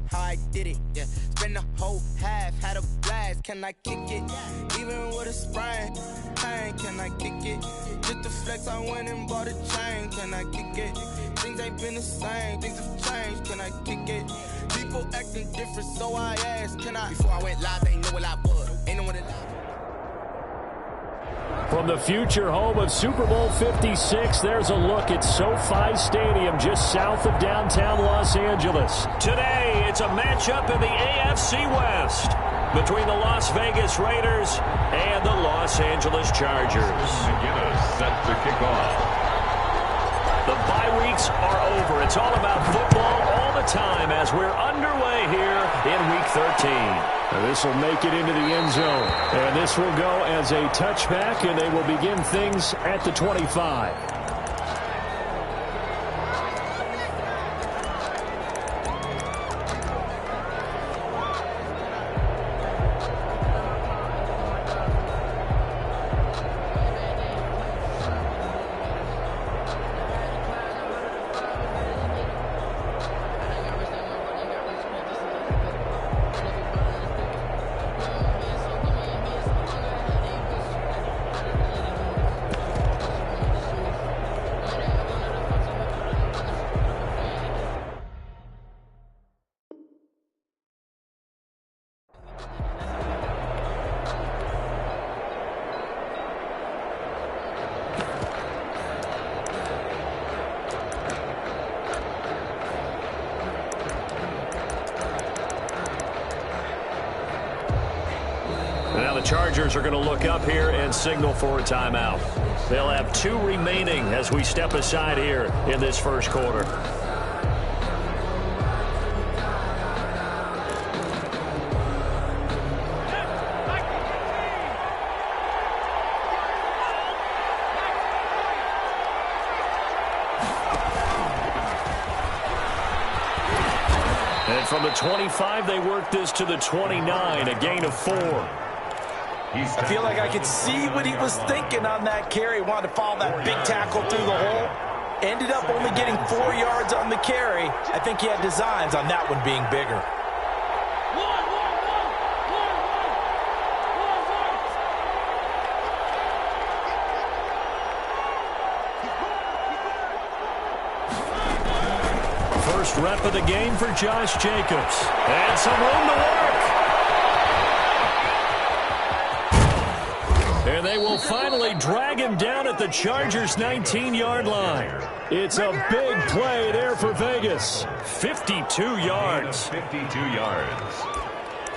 how I did it, yeah. Spend the whole half, had a blast, can I kick it? Even with a sprain, pain, can I kick it? Just to flex, I went and bought a chain, can I kick it? Things ain't been the same, things have changed, can I kick it? People acting different, so I asked, can I? Before I went live, they knew what I was, ain't no one alive. From the future home of Super Bowl 56, there's a look at SoFi Stadium just south of downtown Los Angeles. Today, it's a matchup in the AFC West between the Las Vegas Raiders and the Los Angeles Chargers. McGinnis set to kick off. The bye weeks are over. It's all about football all the time as we're underway here in Week 13. This will make it into the end zone. And this will go as a touchback, and they will begin things at the 25. Now the Chargers are going to look up here and signal for a timeout. They'll have 2 remaining as we step aside here in this first quarter. And from the 25, they work this to the 29, a gain of 4. I feel like I could see what he was thinking on that carry. Wanted to follow that big tackle through the hole. Ended up only getting 4 yards on the carry. I think he had designs on that one being bigger. First rep of the game for Josh Jacobs. And some room to work. And they will finally drag him down at the Chargers' 19-yard line. It's a big play there for Vegas. 52 yards. 52 yards.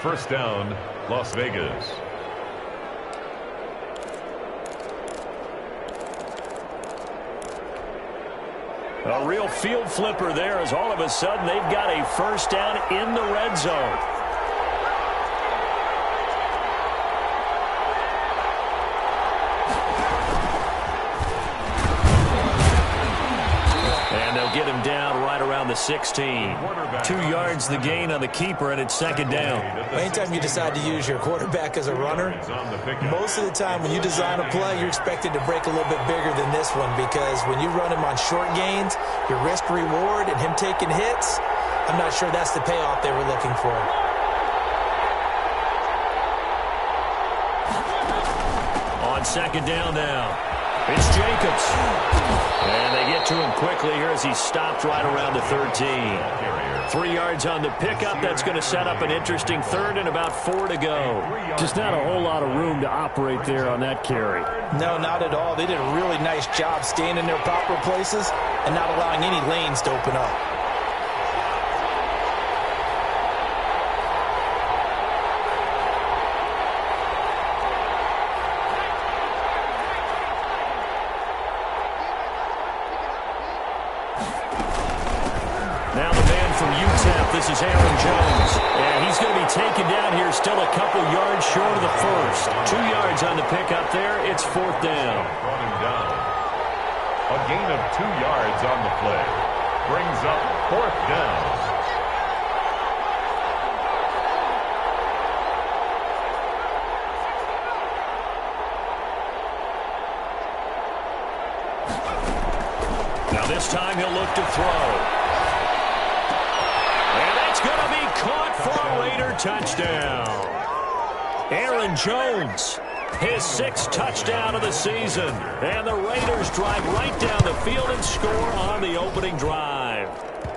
First down, Las Vegas. A real field flipper there as all of a sudden they've got a first down in the red zone. Get him down right around the 16. 2 yards the gain on the keeper, and it's second down. Anytime you decide to use your quarterback as a runner, most of the time when you design a play, you're expected to break a little bit bigger than this one, because when you run him on short gains, your risk-reward and him taking hits, I'm not sure that's the payoff they were looking for. On second down now, it's Jacobs. And they get to him quickly here as he stopped right around the 13. 3 yards on the pickup. That's going to set up an interesting third and about 4 to go. Just not a whole lot of room to operate there on that carry. No, not at all. They did a really nice job staying in their proper places and not allowing any lanes to open up. This is Aaron Jones, and he's going to be taken down here still a couple yards short of the first. 2 yards on the pickup there. It's fourth down. Brought him down. A gain of 2 yards on the play. Brings up fourth down. Now this time he'll look to throw. Going to be caught for a Raider touchdown. Aaron Jones, his 6th touchdown of the season. And the Raiders drive right down the field and score on the opening drive.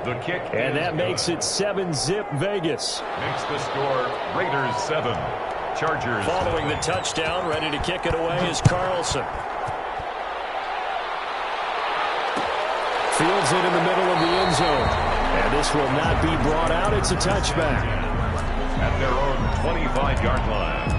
The kick, and that makes it 7-zip Vegas. Makes the score Raiders 7, Chargers. Following the touchdown, ready to kick it away is Carlson. Fields it in the middle of the end zone. And this will not be brought out. It's a touchback. At their own 25-yard line.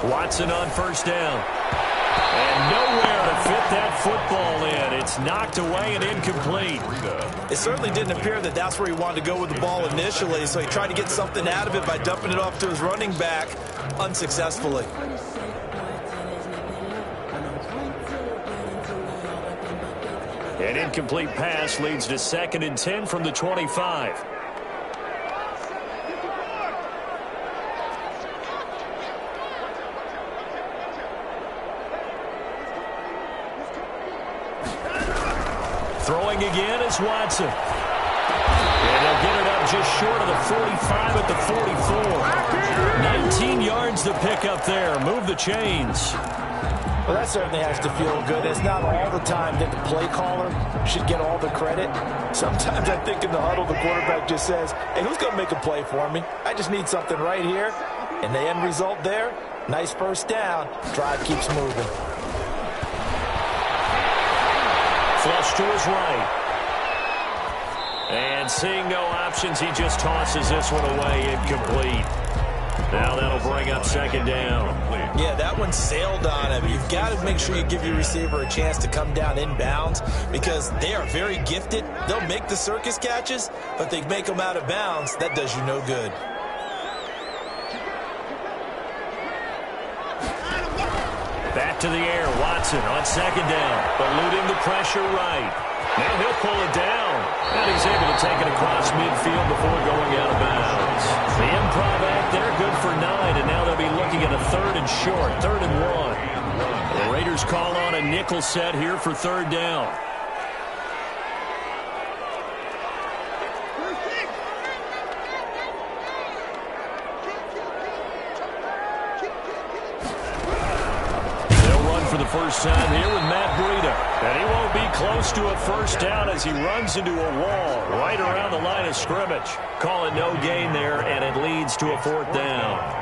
Watson on first down. And nowhere to fit that football in. It's knocked away and incomplete. It certainly didn't appear that that's where he wanted to go with the ball initially, so he tried to get something out of it by dumping it off to his running back unsuccessfully. An incomplete pass leads to 2nd and 10 from the 25. Throwing again is Watson. And they'll get it up just short of the 45 at the 44. 19 yards to pick up there. Move the chains. Well, that certainly has to feel good. It's not all the time that the play caller should get all the credit. Sometimes I think in the huddle, the quarterback just says, hey, who's going to make a play for me? I just need something right here. And the end result there, nice first down. Drive keeps moving. Flush to his right. And seeing no options, he just tosses this one away, incomplete. Now that'll bring up 2nd down. Yeah, that one sailed on him. You've got to make sure you give your receiver a chance to come down inbounds because they are very gifted. They'll make the circus catches, but they make them out of bounds. That does you no good. Back to the air, Watson on 2nd down, eluding the pressure right. Now he'll pull it down, and he's able to take it across midfield before going out of bounds. The improv act there, good for 9, and now they'll be looking at a 3rd and short, 3rd and 1. The Raiders call on a nickel set here for 3rd down. For the first time here with Matt Breida. And he won't be close to a first down as he runs into a wall right around the line of scrimmage. Call it no gain there, and it leads to a 4th down.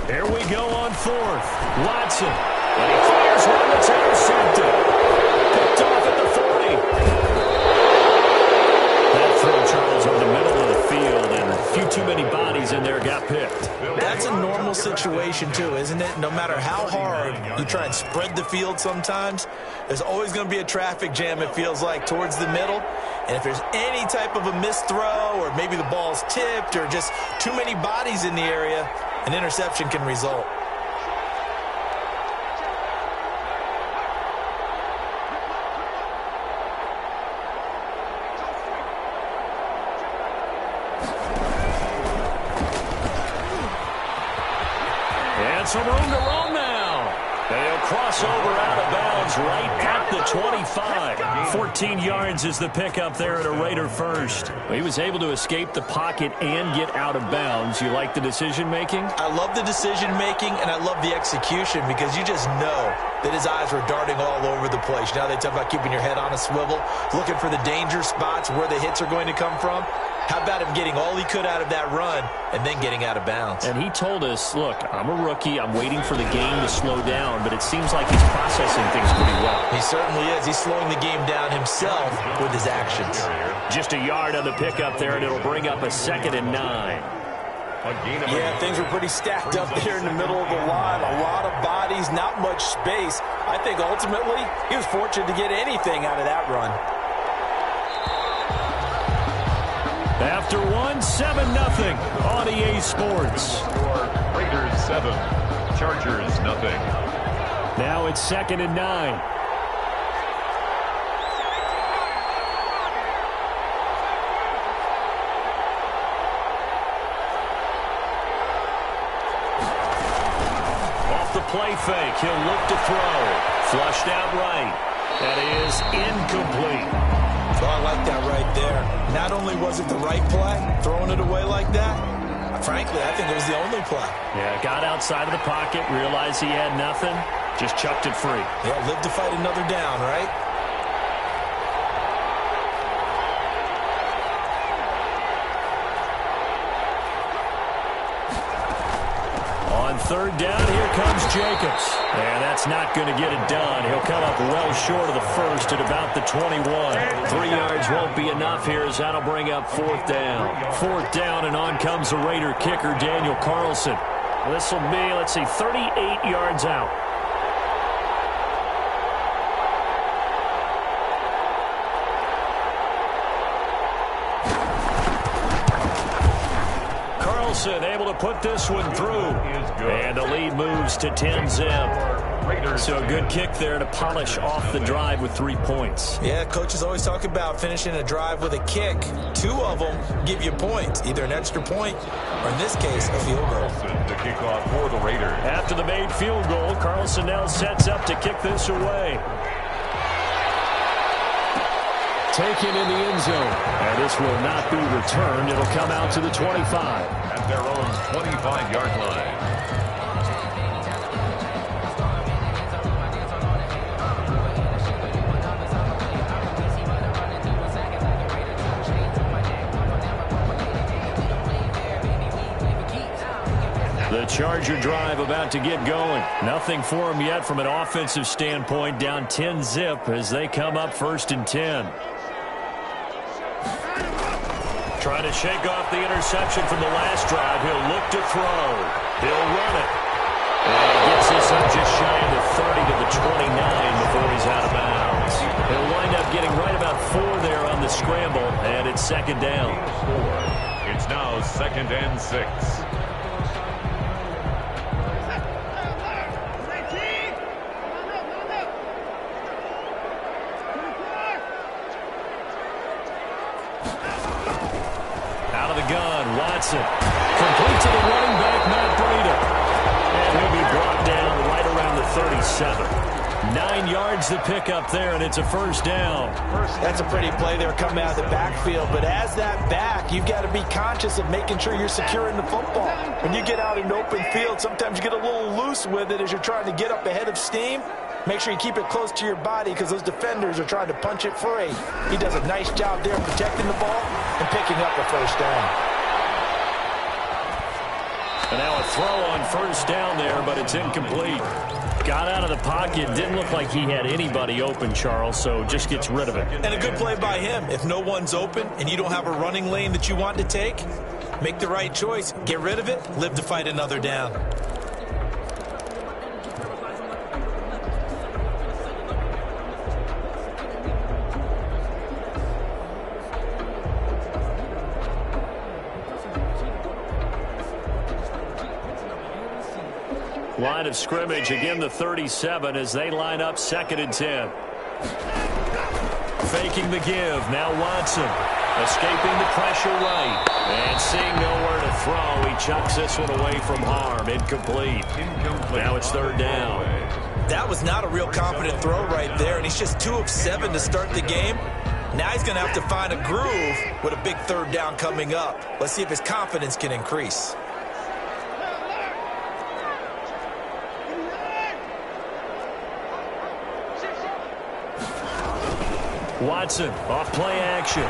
Here we go on 4th. Watson. And he fires one that's intercepted. Picked off at the 40. That throw, Charles, over the middle of the field, and a few too many bodies in there got picked. That's a normal situation, too, isn't it? No matter how hard you try and spread the field sometimes, there's always going to be a traffic jam, it feels like, towards the middle. And if there's any type of a missed throw or maybe the ball's tipped or just too many bodies in the area, an interception can result. And some room to roam now. They'll crossover out of bounds right at the 25. 14 yards is the pickup there at a Raider first. He was able to escape the pocket and get out of bounds. You like the decision-making? I love the decision-making, and I love the execution because you just know that his eyes were darting all over the place. You know, they talk about keeping your head on a swivel, looking for the danger spots where the hits are going to come from. How about him getting all he could out of that run and then getting out of bounds? And he told us, look, I'm a rookie. I'm waiting for the game to slow down, but it seems like he's processing things pretty well. He certainly is. He's slowing the game down himself with his actions. Just a yard on the pickup there, and it'll bring up a 2nd and 9. Yeah, things were pretty stacked up there in the middle of the line. A lot of bodies, not much space. I think ultimately he was fortunate to get anything out of that run. After 7-0 on EA Sports. Raiders 7, Chargers nothing. Now it's 2nd and 9. Off the play fake, he'll look to throw. Flushed out right. That is incomplete. So I like that right there. Not only was it the right play, throwing it away like that, frankly, I think it was the only play. Yeah, got outside of the pocket, realized he had nothing, just chucked it free. Yeah, live to fight another down, right? On 3rd down, here comes Jacobs. And that's not going to get it done. He'll come up well short of the first at about the 21. 3 yards won't be enough here as that'll bring up 4th down. 4th down, and on comes the Raider kicker, Daniel Carlson. This will be, let's see, 38 yards out. Able to put this one through. And the lead moves to 10-zip. So a good kick there to polish off the drive with 3 points. Yeah, coaches always talk about finishing a drive with a kick. 2 of them give you points, either an extra point or, in this case, a field goal. The kickoff for the Raiders. After the made field goal, Carlson now sets up to kick this away. Taken in the end zone. And this will not be returned. It'll come out to the 25. At their own 25-yard line. The Charger drive about to get going. Nothing for them yet from an offensive standpoint. Down 10-zip as they come up 1st and 10. Trying to shake off the interception from the last drive. He'll look to throw. He'll run it. And he gets this up just shy of the 30 to the 29 before he's out of bounds. He'll wind up getting right about 4 there on the scramble, and it's 2nd down. It's now 2nd and 6. Complete to the running back, Matt Breida. And he'll be brought down right around the 37. 9 yards to pick up there, and it's a 1st down. That's a pretty play there coming out of the backfield. But as that back, you've got to be conscious of making sure you're securing the football. When you get out in open field, sometimes you get a little loose with it as you're trying to get up ahead of steam. Make sure you keep it close to your body because those defenders are trying to punch it free. He does a nice job there protecting the ball and picking up a 1st down. And now a throw on 1st down there, but it's incomplete. Got out of the pocket. Didn't look like he had anybody open, Charles, so just gets rid of it. And a good play by him. If no one's open and you don't have a running lane that you want to take, make the right choice. Get rid of it. Live to fight another down. Line of scrimmage, again the 37 as they line up 2nd and 10. Faking the give, now Watson. Escaping the pressure right. And seeing nowhere to throw, he chucks this one away from harm. Incomplete. Now it's 3rd down. That was not a real confident throw right there, and he's just 2 of 7 to start the game. Now he's going to have to find a groove with a big third down coming up. Let's see if his confidence can increase. Watson, off play action.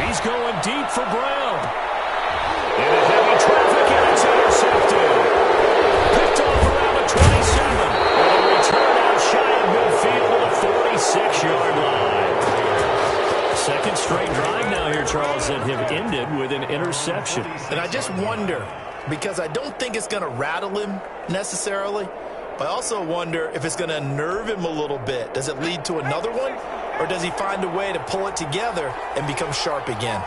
He's going deep for Brown. Into heavy traffic, and it's intercepted. Picked off around the 27. With a return out shy of midfield to the 46-yard line. Second straight drive now here, Charles, that have ended with an interception. And I just wonder, because I don't think it's going to rattle him necessarily, but I also wonder if it's going to unnerve him a little bit. Does it lead to another one? Or does he find a way to pull it together and become sharp again?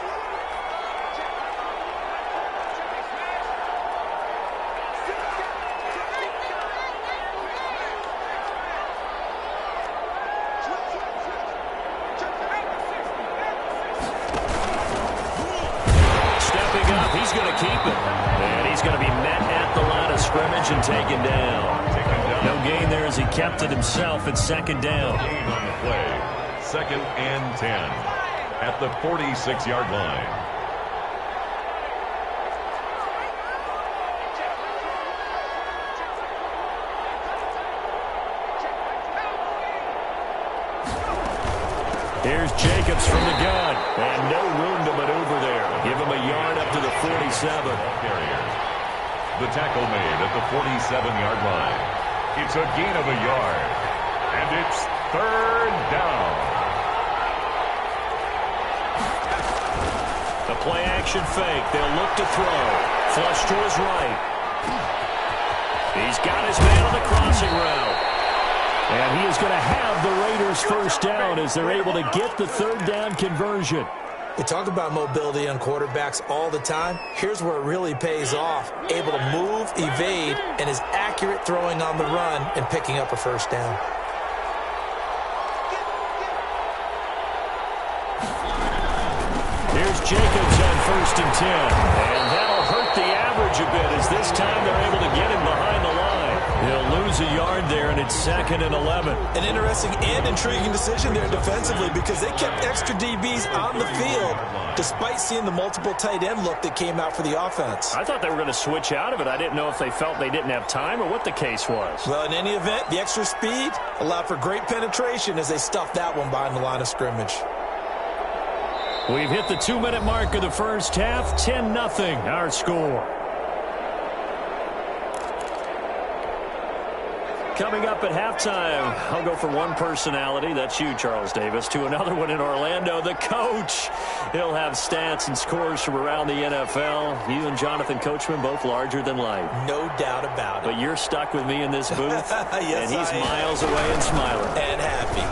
Stepping up, he's going to keep it. And he's going to be met at the line of scrimmage and taken down. No gain there as he kept it himself at second down. Gain on the play. 2nd and 10 at the 46-yard line. Here's Jacobs from the gun. And no room to maneuver there. Give him a yard up to the 47. The tackle made at the 47-yard line. It's a gain of a yard. And it's 3rd down. The play action fake. They'll look to throw. Flush to his right. He's got his man on the crossing route. And he is going to have the Raiders first down as they're able to get the 3rd down conversion. We talk about mobility on quarterbacks all the time. Here's where it really pays off. Able to move, evade, and is accurate throwing on the run and picking up a first down. Here's Jacobs on 1st and 10. And that'll hurt the average a bit as this time they're able to get him behind the line. He'll lose a yard there, and it's 2nd and 11. An interesting and intriguing decision there defensively because they kept extra DBs on the field despite seeing the multiple tight end look that came out for the offense. I thought they were going to switch out of it. I didn't know if they felt they didn't have time or what the case was. Well, in any event, the extra speed allowed for great penetration as they stuffed that one behind the line of scrimmage. We've hit the 2-minute mark of the first half. 10-0 our score. Coming up at halftime, I'll go from one personality, that's you, Charles Davis, to another one in Orlando, the coach. He'll have stats and scores from around the NFL. You and Jonathan Coachman, both larger than life. No doubt about it. But you're stuck with me in this booth, yes, and he's miles away and smiling. And happy.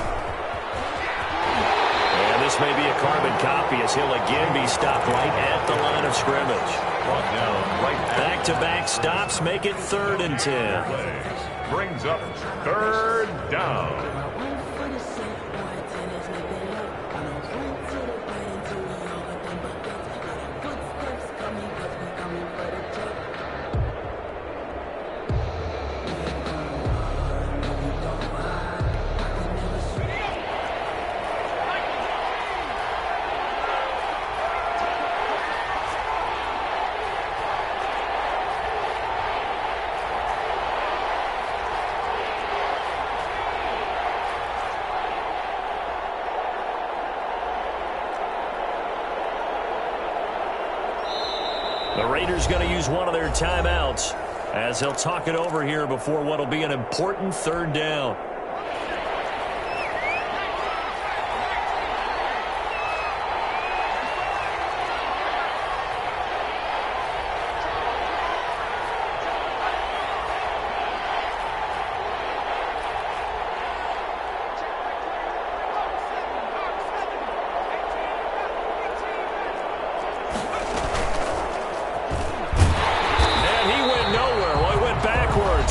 And this may be a carbon copy as he'll again be stopped right at the line of scrimmage. Brought down right at back-to-back stops make it 3rd and 10. brings up 3rd down. The Raiders going to use one of their timeouts as they'll talk it over here before what will be an important 3rd down.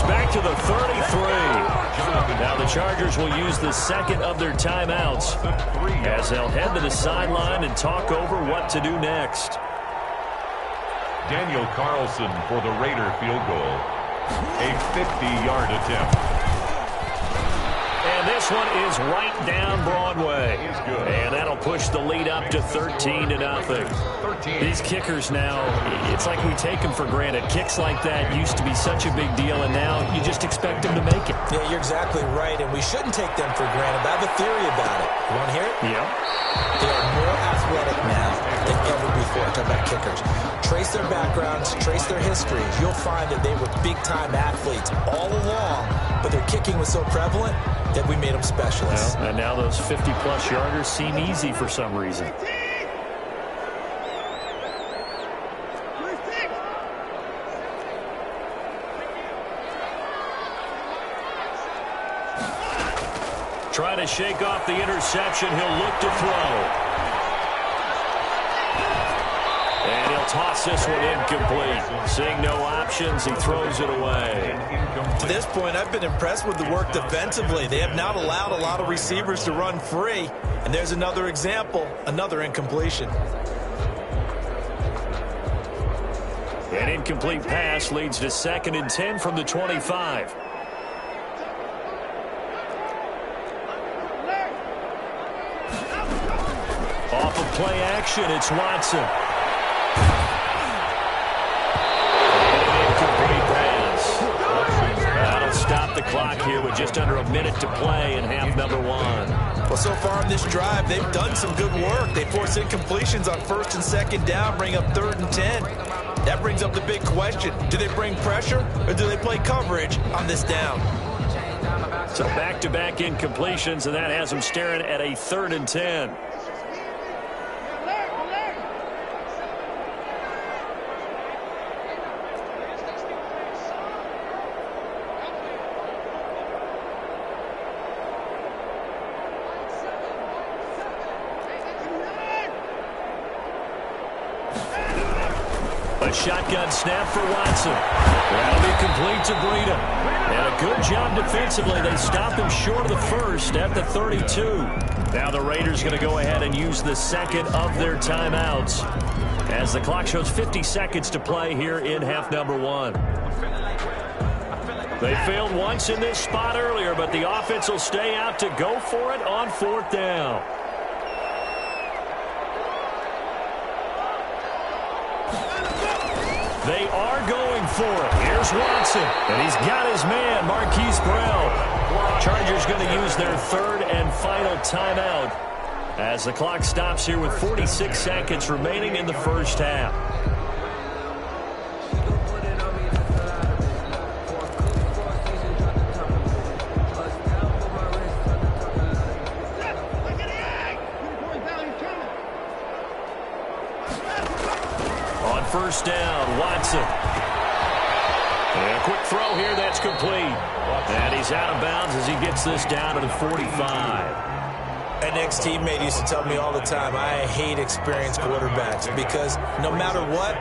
Back to the 33. Now the Chargers will use the second of their timeouts as they'll head to the sideline and talk over what to do next. Daniel Carlson for the Raider field goal. A 50-yard attempt. And this one is right down Broadway. And that'll push the lead up to 13-0. These kickers now, it's like we take them for granted. Kicks like that used to be such a big deal, and now you just expect them to make it. Yeah, you're exactly right, and we shouldn't take them for granted. But I have a theory about it. You want to hear it? Yeah. They are more athletic now than ever before. Talk about kickers. Trace their backgrounds, trace their histories. You'll find that they were big-time athletes all along, but their kicking was so prevalent that we made them specialists. Well, and now those 50-plus yarders seem easy for some reason. Trying to shake off the interception. He'll look to throw. And he'll toss this one incomplete. Seeing no options, he throws it away. To this point, I've been impressed with the work defensively. They have not allowed a lot of receivers to run free. And there's another example, another incompletion. An incomplete pass leads to 2nd and 10 from the 25. Off of play action, it's Watson. That'll stop the clock here with just under a minute to play in half number 1. Well, so far in this drive, they've done some good work. They force incompletions on 1st and 2nd down, bring up 3rd and 10. That brings up the big question. Do they bring pressure or do they play coverage on this down? So back-to-back incompletions, and that has them staring at a 3rd and 10. A shotgun snap for Watson. That'll be complete to Breida. And a good job defensively. They stop him short of the first at the 32. Now the Raiders going to go ahead and use the 2nd of their timeouts as the clock shows 50 seconds to play here in half number 1. They failed once in this spot earlier, but the offense will stay out to go for it on 4th down. They are going for it. Here's Watson, and he's got his man, Marquise Brown. Chargers going to use their 3rd and final timeout as the clock stops here with 46 seconds remaining in the first half. On 1st down, Watson. And a quick throw here, that's complete. And he's out of bounds as he gets this down to the 45. An ex-teammate used to tell me all the time, I hate experienced quarterbacks because no matter what,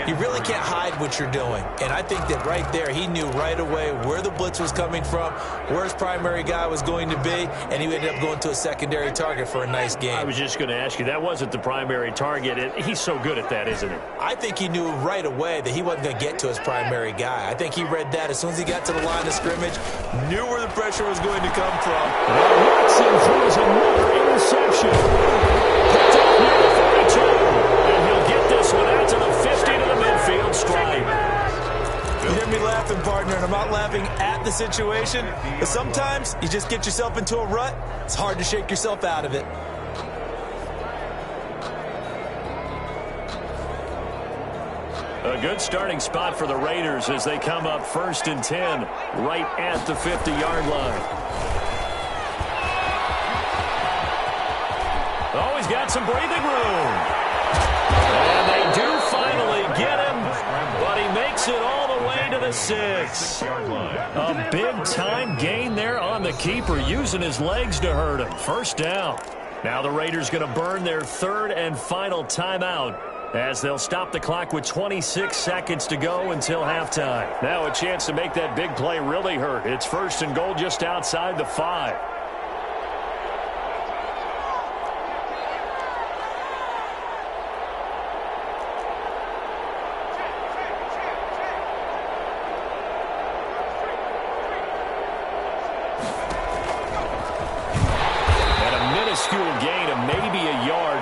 you really can't hide what you're doing. And I think that right there, he knew right away where the blitz was coming from, where his primary guy was going to be, and he ended up going to a secondary target for a nice game. I was just going to ask you, that wasn't the primary target. He's so good at that, isn't he? I think he knew right away that he wasn't going to get to his primary guy. I think he read that as soon as he got to the line of scrimmage, knew where the pressure was going to come from. Watson throws another interception. Picked up near the 42. And he'll get this one out to the 50 to the midfield stripe. You hear me laughing, partner, and I'm not laughing at the situation, but sometimes you just get yourself into a rut. It's hard to shake yourself out of it. A good starting spot for the Raiders as they come up 1st and 10 right at the 50-yard line. Oh, he's got some breathing room. And they do finally get him, but he makes it all the way to the 6. A big-time gain there on the keeper, using his legs to hurt him. 1st down. Now the Raiders going to burn their 3rd and final timeout as they'll stop the clock with 26 seconds to go until halftime. Now a chance to make that big play really hurt. It's 1st and goal just outside the 5.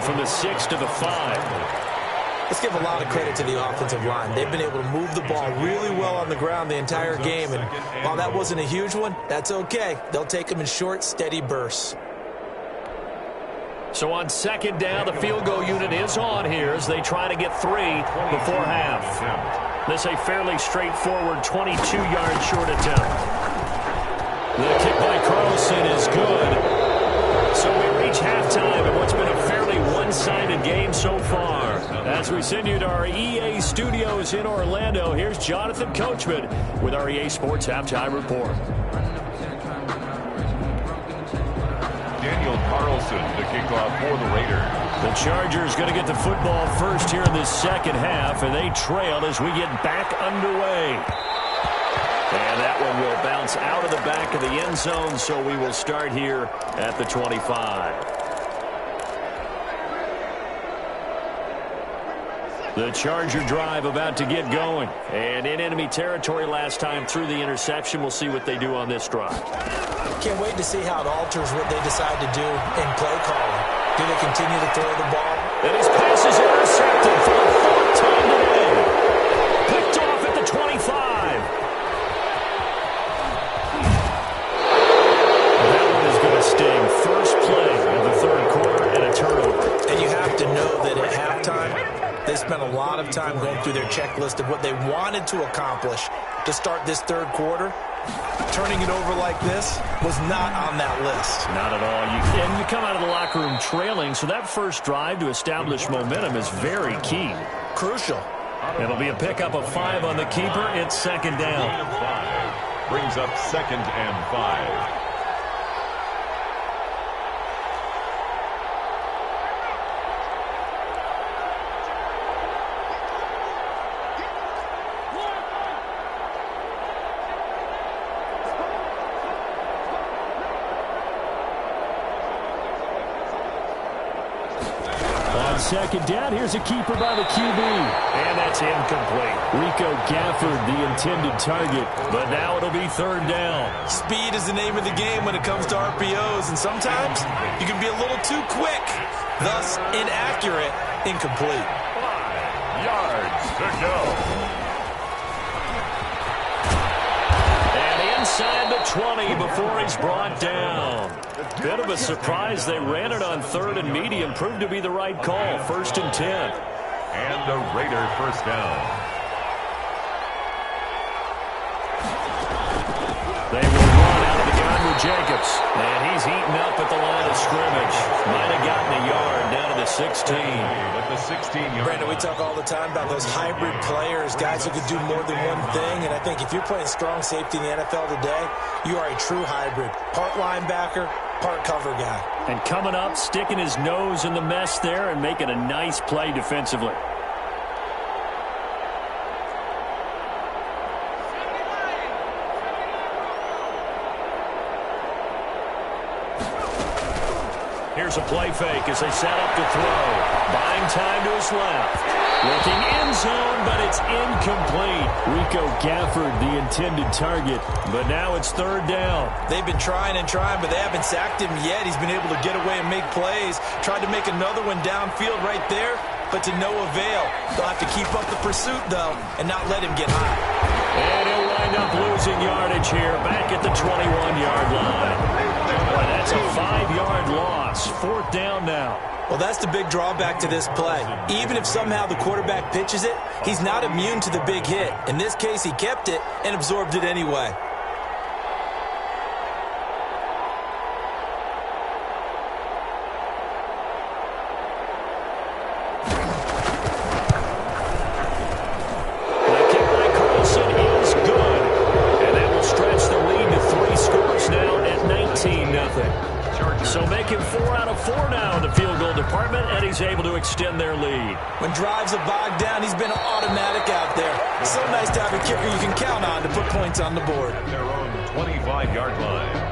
from the 6 to the 5. Let's give a lot of credit to the offensive line. They've been able to move the ball really well on the ground the entire game. And while that wasn't a huge one, that's okay. They'll take them in short, steady bursts. So on second down, the field goal unit is on here as they try to get 3 before half. This is a fairly straightforward 22-yard short attempt. The kick by Carlson is good. So we reach halftime in what's been a fairly one-sided game so far. As we send you to our EA studios in Orlando, here's Jonathan Coachman with our EA Sports Halftime Report. Daniel Carlson, the kickoff for the Raiders. The Chargers going to get the football first here in this second half, and they trail as we get back underway. And that one will bounce out of the back of the end zone, so we will start here at the 25. The Charger drive about to get going. And in enemy territory last time through the interception. We'll see what they do on this drive. Can't wait to see how it alters what they decide to do in play calling. Do they continue to throw the ball? And his pass is intercepted for the fourth time today. Picked off at the 25. That one is going to sting. First play of the third quarter and a turnover. And you have to know that at halftime, they spent a lot of time going through their checklist of what they wanted to accomplish to start this third quarter. Turning it over like this was not on that list. Not at all. And you come out of the locker room trailing, so that first drive to establish momentum is very key. Crucial. It'll be a pickup of 5 on the keeper. It's second down. 5 brings up 2nd and 5. Second down, here's a keeper by the QB. And that's incomplete. Rico Gafford, the intended target. But now it'll be third down. Speed is the name of the game when it comes to RPOs. And sometimes you can be a little too quick. Thus, inaccurate, incomplete. 5 yards to go. And inside the 20 before he's brought down. Bit of a surprise. They ran it on third and medium. Proved to be the right call. 1st and 10. And a Raider first down. They will run out of the gun with Jacobs. And he's eaten up at the line of scrimmage. Might have gotten a yard down to the 16. At the 16-yard. Brandon, we talk all the time about those hybrid players, guys who could do more than one thing. And I think if you're playing strong safety in the NFL today, you are a true hybrid. Part linebacker, part cover guy. And coming up, sticking his nose in the mess there and making a nice play defensively. Here's a play fake as they set up to throw. Buying time to his left. Looking end zone, but it's incomplete. Rico Gafford, the intended target. But now it's third down. They've been trying and trying, but they haven't sacked him yet. He's been able to get away and make plays. Tried to make another one downfield right there, but to no avail. They'll have to keep up the pursuit, though, and not let him get high. And he'll wind up losing yardage here back at the 21-yard line. Boy, that's a 5-yard loss. 4th down now. Well, that's the big drawback to this play. Even if somehow the quarterback pitches it, he's not immune to the big hit. In this case, he kept it and absorbed it anyway. The kick by Carlson is good. And that will stretch the lead to 3 scores now at 19-0. So making 4 out of 4 now in the field goal department, and he's able to extend their lead. When drives are bogged down, he's been automatic out there. So nice to have a kicker you can count on to put points on the board. Their own 25-yard line.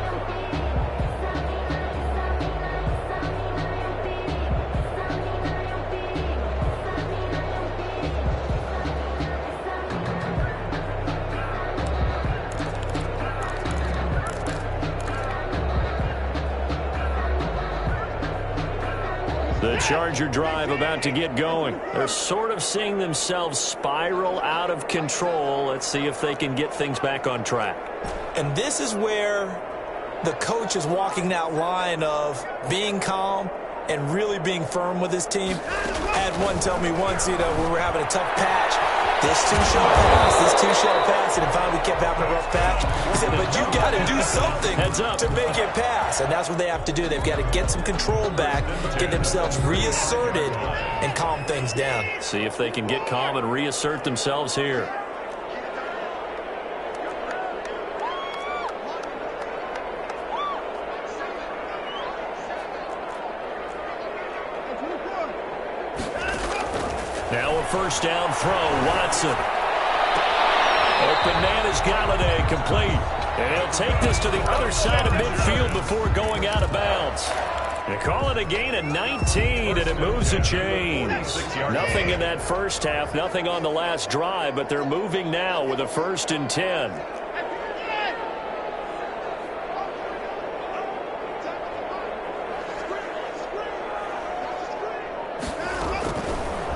The Charger drive about to get going. They're sort of seeing themselves spiral out of control. Let's see if they can get things back on track. And this is where the coach is walking that line of being calm and really being firm with his team. I had one tell me once, when we were having a tough patch, this too shall pass, this too shall pass, and finally we kept having a rough patch. He said, but you got to do something to make it pass, and that's what they have to do. They've got to get some control back, get themselves reasserted, and calm things down. See if they can get calm and reassert themselves here. Now a first down throw, Watson. Open man is Galladay, complete. And he'll take this to the other side of midfield before going out of bounds. They call it a gain of 19, and it moves the chains. Nothing in that first half, nothing on the last drive, but they're moving now with a 1st and 10.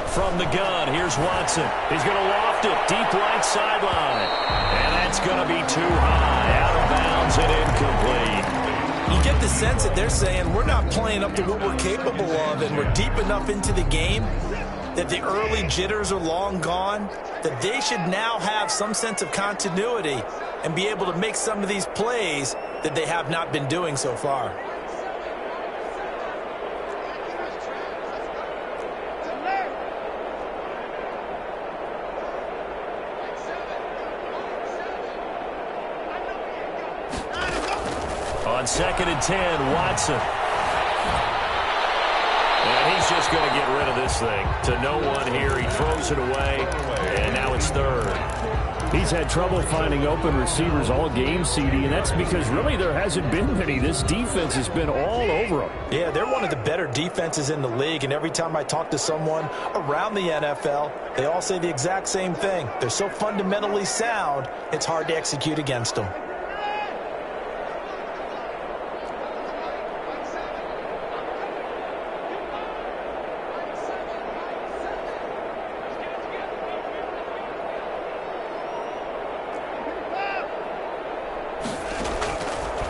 From the gun, here's Watson. He's going to loft it deep right sideline. And that's going to be too high, out of bounds and incomplete. You get the sense that they're saying we're not playing up to what we're capable of, and we're deep enough into the game that the early jitters are long gone, that they should now have some sense of continuity and be able to make some of these plays that they have not been doing so far. On 2nd and 10, Watson. And he's just going to get rid of this thing. To no one here. He throws it away. And now it's 3rd. He's had trouble finding open receivers all game, CD, and that's because really there hasn't been many. This defense has been all over them. Yeah, they're one of the better defenses in the league, and every time I talk to someone around the NFL, they all say the exact same thing. They're so fundamentally sound, it's hard to execute against them.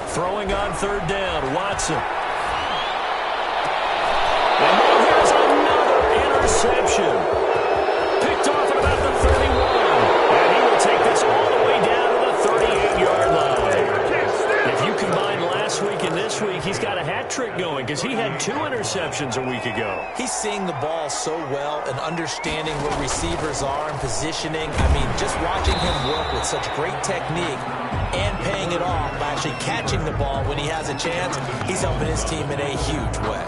Throwing on 3rd down, Watson. And then here's another interception. Picked off at about the 31. And he will take this all the way down to the 38-yard line. If you combine last week and this week, he's got a hat trick going because he had 2 interceptions a week ago. He's seeing the ball so well and understanding where receivers are and positioning. I mean, just watching him work with such great technique and paying it off by actually catching the ball when he has a chance, he's helping his team in a huge way.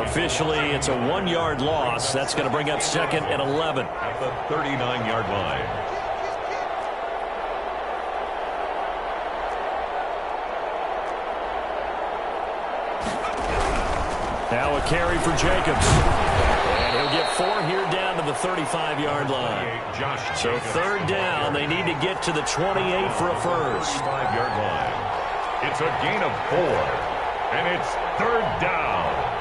Officially, it's a 1-yard loss. That's going to bring up 2nd and 11. At the 39-yard line. Now a carry for Jacobs. And he'll get 4 here down to the 35-yard line. So 3rd down, they need to get to the 28 for a first. 5-yard line. It's a gain of 4. And it's 3rd down.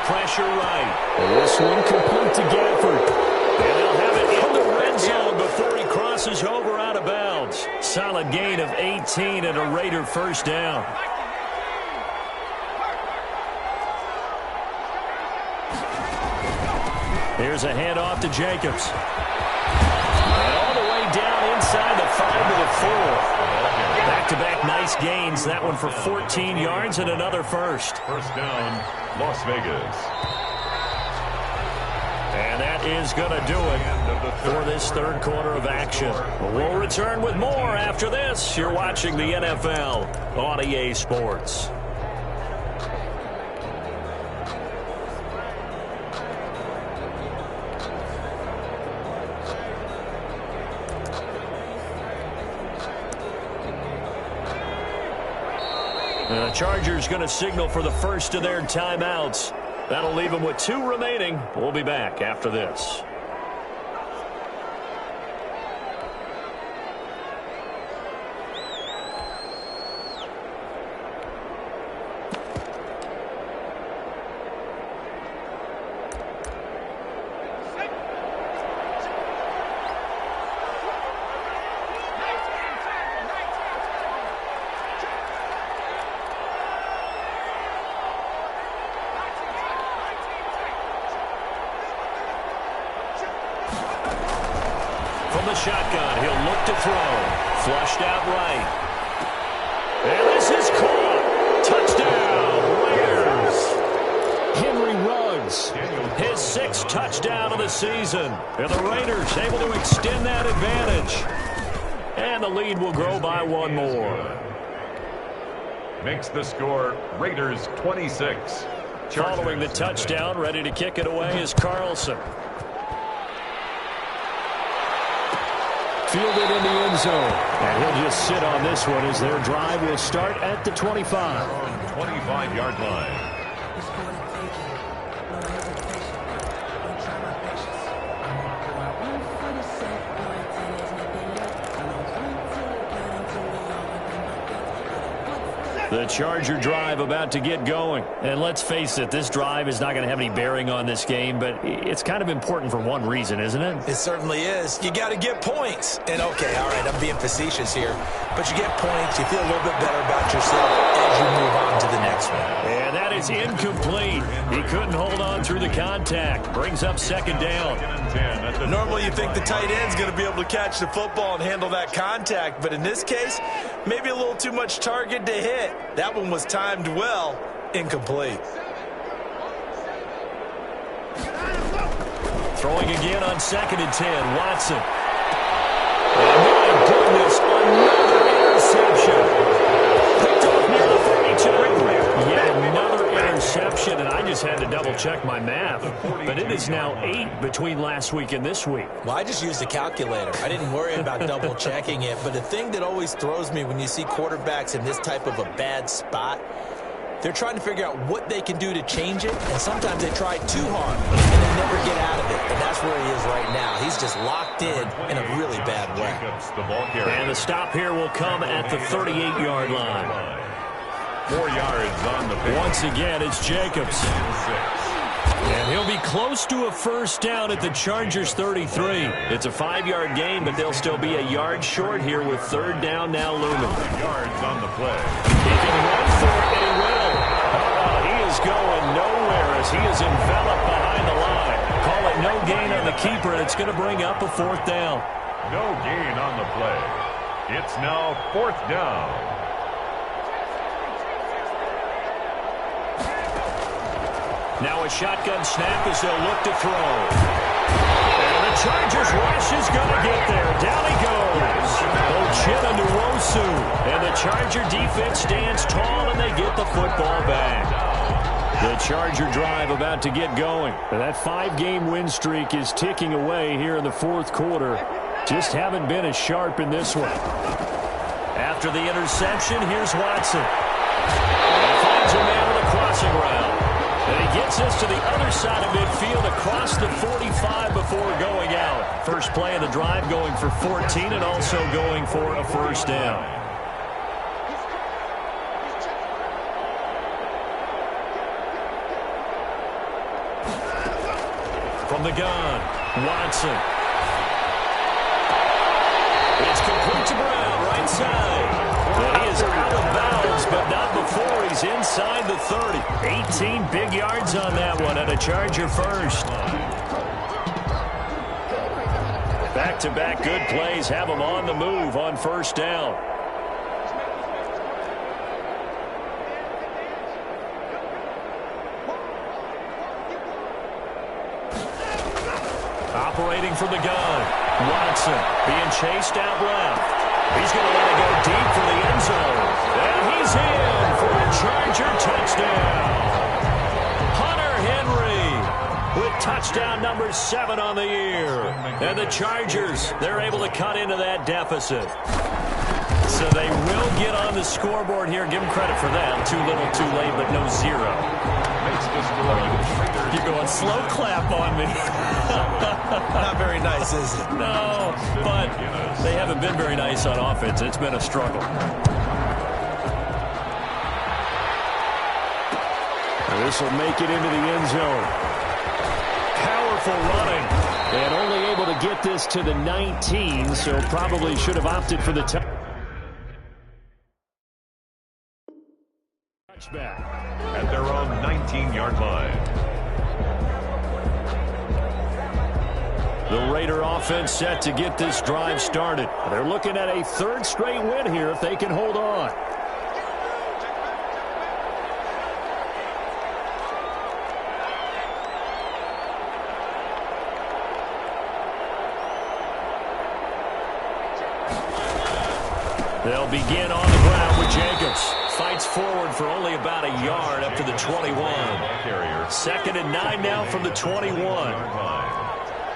Pressure right. And this one complete to Gafford. And they'll have it in the red zone before he crosses over out of bounds. Solid gain of 18 and a Raider first down. Here's a handoff to Jacobs. And all the way down inside the 5 to the 4. Back-to-back nice gains. That one for 14 yards and another first. First down, Las Vegas. And that is going to do it for this 3rd quarter of action. We'll return with more after this. You're watching the NFL on EA Sports. The Chargers going to signal for the first of their timeouts. That'll leave them with 2 remaining. We'll be back after this. Shotgun, he'll look to throw. Flushed out right. And this is caught. Touchdown, Raiders. Henry Ruggs, his 6th touchdown of the season. And the Raiders able to extend that advantage. And the lead will grow by 1 more. Makes the score Raiders 26. Following the touchdown, ready to kick it away is Carlson. Fielded in the end zone. And he'll just sit on this one as their drive will start at the 25. 25-yard line. The Charger drive about to get going. And let's face it, this drive is not going to have any bearing on this game, but it's kind of important for one reason, isn't it? It certainly is. You got to get points. And, okay, all right, I'm being facetious here. But you get points, you feel a little bit better about yourself as you move on to the next one. And that is incomplete. He couldn't hold on through the contact. Brings up 2nd down. Normally you think the tight end's going to be able to catch the football and handle that contact, but in this case, maybe a little too much target to hit. That one was timed well. Incomplete. Throwing again on 2nd and 10. Watson. And my goodness, another interception. Picked off near the 32. Yet another interception, and I just had to double-check my math. But it is now 8 between last week and this week. Well, I just used a calculator. I didn't worry about double-checking it. But the thing that always throws me when you see quarterbacks in this type of a bad spot, they're trying to figure out what they can do to change it, and sometimes they try too hard, and they never get out of it. And that's where he is right now. He's just locked in a really bad way. And the stop here will come at the 38-yard line. 4 yards on the pitch. Once again, it's Jacobs. And he'll be close to a first down at the Chargers' 33. It's a 5-yard gain, but they'll still be a yard short here with 3rd down now looming. Yards on the play. He can run for it, and he will. He is going nowhere as he is enveloped behind the line. Call it no gain on the keeper, and it's going to bring up a 4th down. No gain on the play. It's now 4th down. Now a shotgun snap as they'll look to throw. And the Chargers rush is going to get there. Down he goes. Ochinowosu. And the Charger defense stands tall, and they get the football back. The Charger drive about to get going. That 5-game win streak is ticking away here in the 4th quarter. Just haven't been as sharp in this one. After the interception, here's Watson. And finds a man with a crossing route. And he gets us to the other side of midfield across the 45 before going out. First play of the drive going for 14 and also going for a first down. From the gun, Watson. It's complete to Brown, right side. And he is out of bounds, but not before he's inside the 30. 18 big yards on that one, and a Charger first. Back-to-back good plays have him on the move on first down. Operating from the gun, Watson being chased out left. He's going to let it go deep for the end zone. And he's in for a Charger touchdown. Hunter Henry with touchdown number 7 on the year. And the Chargers, they're able to cut into that deficit. So they will get on the scoreboard here. Give them credit for that. Too little, too late, but no zero. You're going slow clap on me. Not very nice, is it? No, but they haven't been very nice on offense. It's been a struggle. This will make it into the end zone. Powerful running. And only able to get this to the 19, so probably should have opted for the touchback. At their own 19-yard line. The Raider offense set to get this drive started. They're looking at a third straight win here if they can hold on. They'll begin on the ground with Jacobs. Fights forward for only about a yard up to the 21. Second and 9 now from the 21.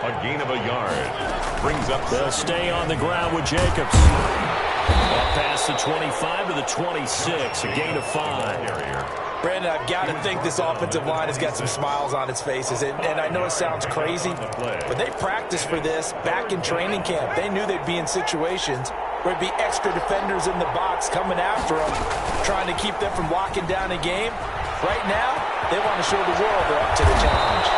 A gain of a yard. Brings up. They'll stay on the ground with Jacobs. Up past the 25 to the 26. A gain of 5. Brandon, I've got to think this offensive line has got some smiles on its faces. And I know it sounds crazy, but they practiced for this back in training camp. They knew they'd be in situations where there'd be extra defenders in the box coming after them, trying to keep them from locking down a game. Right now, they want to show the world they're up to the challenge.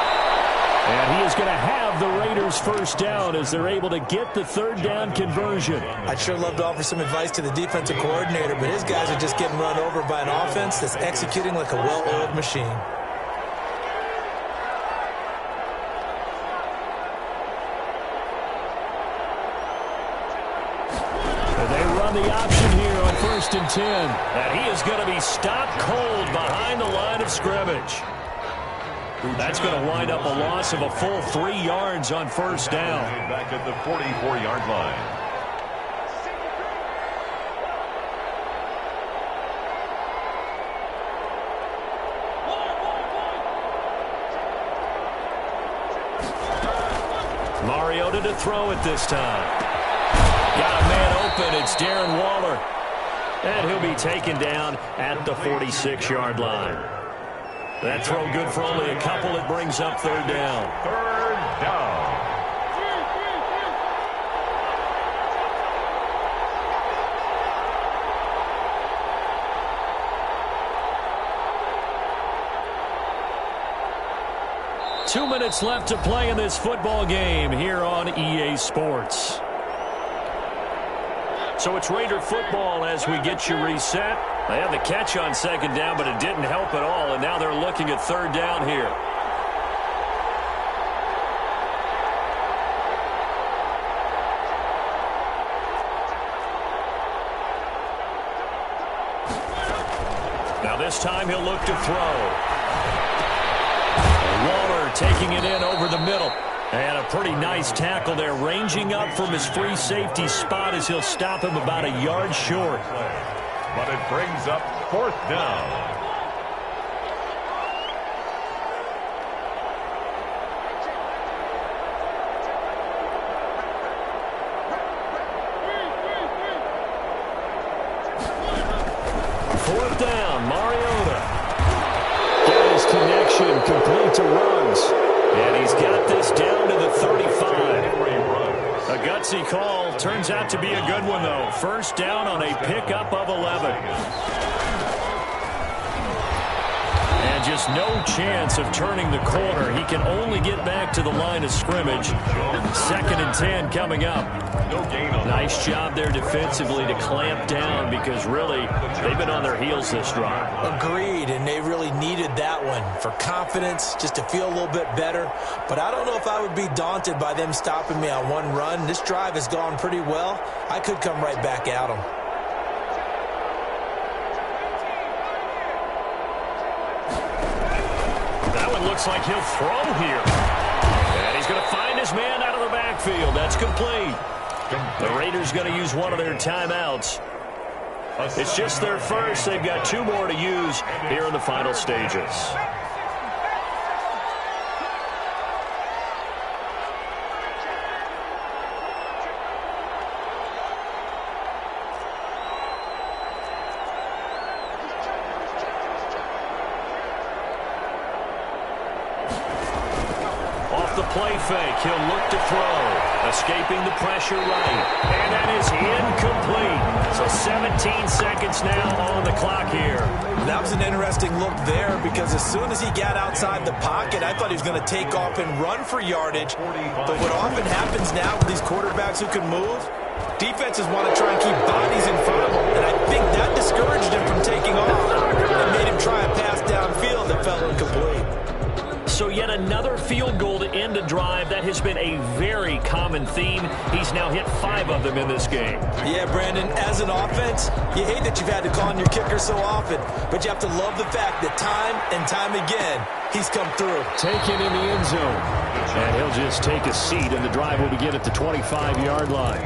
And he is going to have the Raiders first down as they're able to get the third down conversion. I'd sure love to offer some advice to the defensive coordinator, but his guys are just getting run over by an offense that's executing like a well-oiled machine. The option here on 1st and 10. And he is going to be stopped cold behind the line of scrimmage. That's going to wind up a loss of a full 3 yards on first down. Back at the 44-yard line. Mariota to throw it this time. Got a man open. It's Darren Waller. And he'll be taken down at the 46-yard line. That throw good for only a couple. It brings up third down. Third down. Two minutes left to play in this football game here on EA Sports. So it's Raider football as we get you reset. They had the catch on second down, but it didn't help at all, and now they're looking at third down here. Now this time he'll look to throw. Waller taking it in over the middle. And a pretty nice tackle there, ranging up from his free safety spot as he'll stop him about a yard short. But it brings up fourth down. Fourth down, Mariota. Got his connection, complete to Ruggs. And he's got this down to the 35. A gutsy call. Turns out to be a good one, though. First down on a pickup of 11. And just no chance of turning the corner. He can only get back to the line of scrimmage. Second and 10 coming up. Nice job there defensively to clamp down because really they've been on their heels this drive. Agreed, and they really needed that one for confidence, just to feel a little bit better. But I don't know if I would be daunted by them stopping me on one run. This drive has gone pretty well. I could come right back at them. That one looks like he'll throw here. And he's going to find his man out of the backfield. That's complete. The Raiders going to use one of their timeouts. It's just their first. They've got 2 more to use here in the final stages. play fake. He'll look to throw. Escaping the pressure right. And that is incomplete. So 17 seconds now on the clock here. That was an interesting look there because as soon as he got outside the pocket, I thought he was going to take off and run for yardage. But what often happens now with these quarterbacks who can move, defenses want to try and keep bodies in front of them. And I think that discouraged him from taking off and made him try a pass downfield that fell incomplete. So yet another field goal to end a drive. That has been a very common theme. He's now hit 5 of them in this game. Yeah, Brandon, as an offense, you hate that you've had to call on your kicker so often, but you have to love the fact that time and time again, he's come through. Taken in the end zone. And he'll just take a seat, and the drive will begin at the 25-yard line.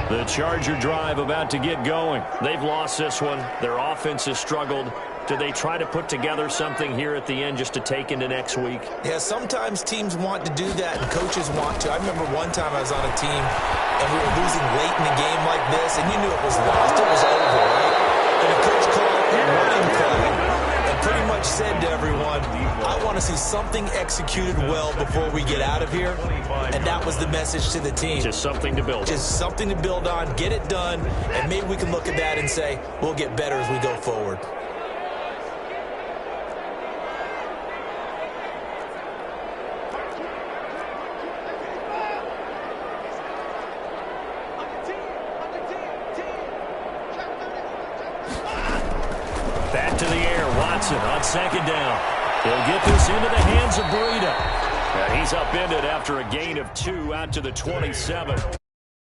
The Charger drive about to get going. They've lost this one. Their offense has struggled. Do they try to put together something here at the end just to take into next week? Yeah, sometimes teams want to do that and coaches want to. I remember one time I was on a team and we were losing late in the game like this, and you knew it was lost. It was over, right? And the coach called a running play and pretty much said to everyone, I want to see something executed well before we get out of here. And that was the message to the team. Just something to build on. Just something to build on, get it done, and maybe we can look at that and say, we'll get better as we go forward. Back to the air, Watson on second down. He'll get this into the hands of Burrito. And he's upended after a gain of 2 out to the 27.